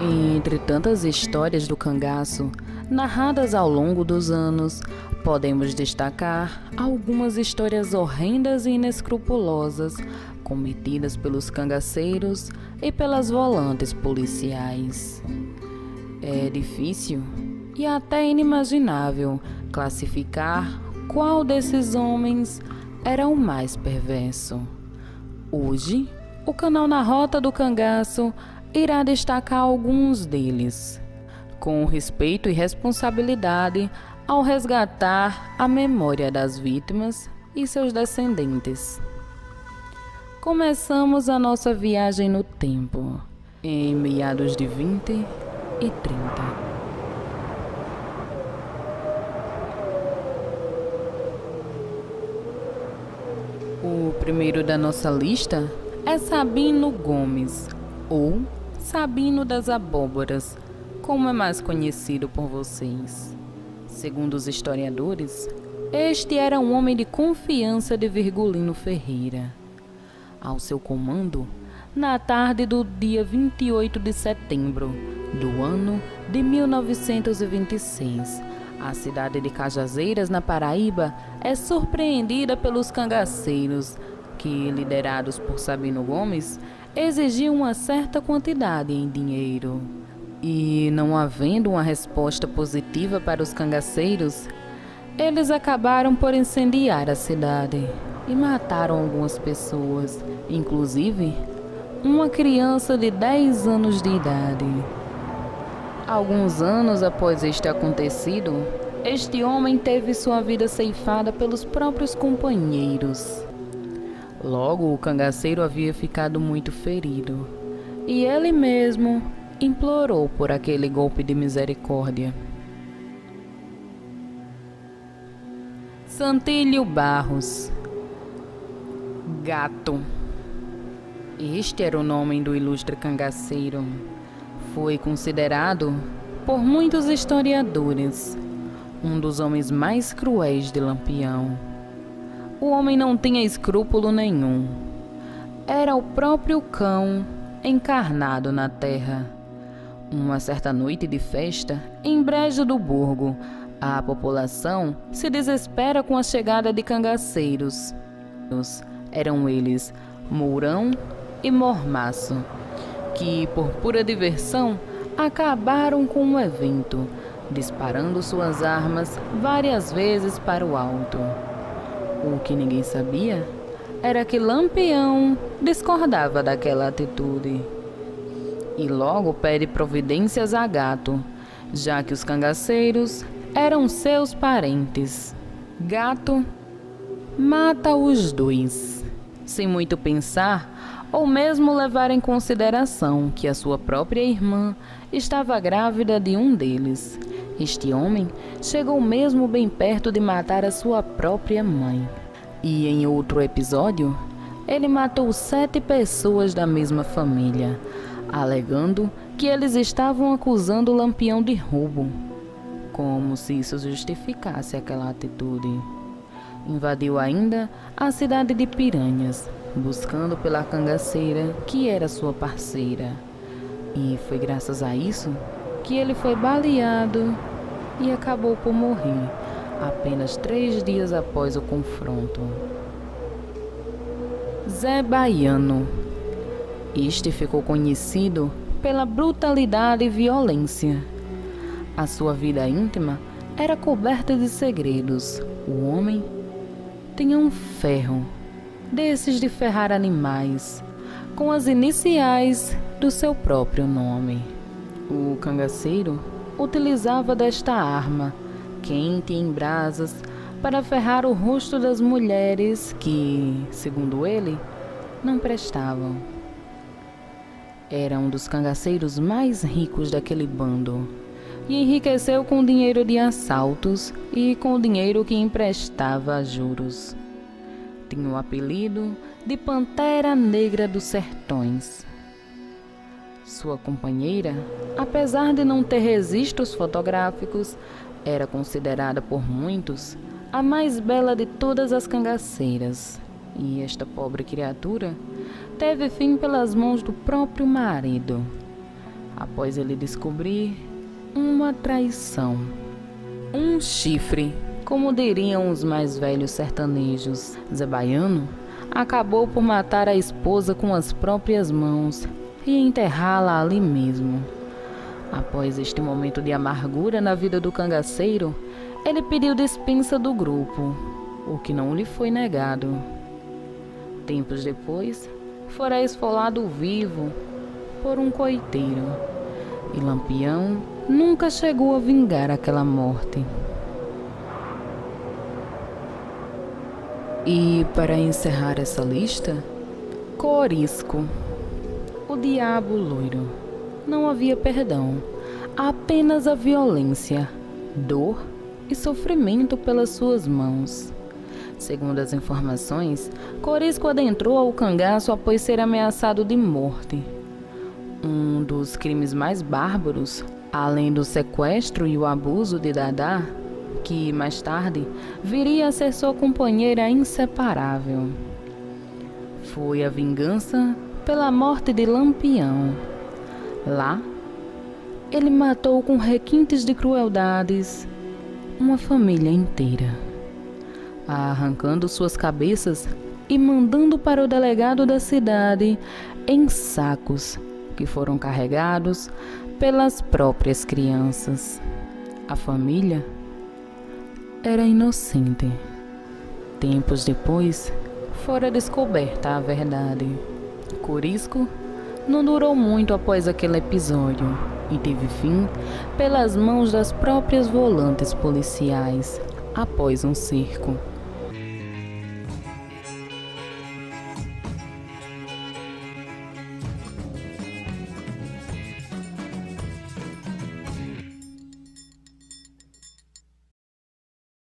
Entre tantas histórias do cangaço, narradas ao longo dos anos, podemos destacar algumas histórias horrendas e inescrupulosas cometidas pelos cangaceiros e pelas volantes policiais. É difícil e até inimaginável classificar qual desses homens era o mais perverso. Hoje, o canal Na Rota do Cangaço irá destacar alguns deles, com respeito e responsabilidade ao resgatar a memória das vítimas e seus descendentes. Começamos a nossa viagem no tempo, em meados de 20 e 30. O primeiro da nossa lista é Sabino Gomes, ou Sabino das Abóboras, como é mais conhecido por vocês. Segundo os historiadores, este era um homem de confiança de Virgulino Ferreira. Ao seu comando, na tarde do dia 28 de setembro do ano de 1926, a cidade de Cajazeiras, na Paraíba, é surpreendida pelos cangaceiros, que, liderados por Sabino Gomes, exigiam uma certa quantidade em dinheiro. E, não havendo uma resposta positiva para os cangaceiros, eles acabaram por incendiar a cidade e mataram algumas pessoas, inclusive uma criança de 10 anos de idade. Alguns anos após este acontecido, este homem teve sua vida ceifada pelos próprios companheiros. Logo, o cangaceiro havia ficado muito ferido, e ele mesmo implorou por aquele golpe de misericórdia. Santílio Barros, Gato. Este era o nome do ilustre cangaceiro. Foi considerado, por muitos historiadores, um dos homens mais cruéis de Lampião. O homem não tinha escrúpulo nenhum. Era o próprio cão encarnado na terra. Uma certa noite de festa, em Brejo do Burgo, a população se desespera com a chegada de cangaceiros. Eram eles Mourão e Mormaço, que, por pura diversão, acabaram com o evento, disparando suas armas várias vezes para o alto. O que ninguém sabia era que Lampião discordava daquela atitude e logo pede providências a Gato, já que os cangaceiros eram seus parentes. Gato mata os dois, sem muito pensar ou mesmo levar em consideração que a sua própria irmã estava grávida de um deles. Este homem chegou mesmo bem perto de matar a sua própria mãe. E em outro episódio, ele matou 7 pessoas da mesma família, alegando que eles estavam acusando o Lampião de roubo, como se isso justificasse aquela atitude. Invadiu ainda a cidade de Piranhas, buscando pela cangaceira que era sua parceira. E foi graças a isso que ele foi baleado e acabou por morrer apenas 3 dias após o confronto. Zé Baiano. Este ficou conhecido pela brutalidade e violência. A sua vida íntima era coberta de segredos. O homem tinha um ferro, desses de ferrar animais, com as iniciais do seu próprio nome. O cangaceiro utilizava desta arma, quente em brasas, para ferrar o rosto das mulheres que, segundo ele, não prestavam. Era um dos cangaceiros mais ricos daquele bando e enriqueceu com dinheiro de assaltos e com dinheiro que emprestava a juros. Tinha o apelido de Pantera Negra dos Sertões. Sua companheira, apesar de não ter registros fotográficos, era considerada por muitos a mais bela de todas as cangaceiras. E esta pobre criatura teve fim pelas mãos do próprio marido. após ele descobrir uma traição. Um chifre, como diriam os mais velhos sertanejos. Zé Baiano acabou por matar a esposa com as próprias mãos e enterrá-la ali mesmo. Após este momento de amargura na vida do cangaceiro, ele pediu dispensa do grupo, o que não lhe foi negado. Tempos depois, fora esfolado vivo por um coiteiro, e Lampião nunca chegou a vingar aquela morte. E para encerrar essa lista, Corisco, o diabo loiro. Não havia perdão, apenas a violência, dor e sofrimento pelas suas mãos. Segundo as informações, Corisco adentrou ao cangaço após ser ameaçado de morte. Um dos crimes mais bárbaros, além do sequestro e o abuso de Dadá, que mais tarde viria a ser sua companheira inseparável, foi a vingança pela morte de Lampião. Lá, ele matou com requintes de crueldades uma família inteira, arrancando suas cabeças e mandando para o delegado da cidade em sacos que foram carregados pelas próprias crianças. A família era inocente. Tempos depois, fora descoberta a verdade. Corisco não durou muito após aquele episódio e teve fim pelas mãos das próprias volantes policiais após um cerco.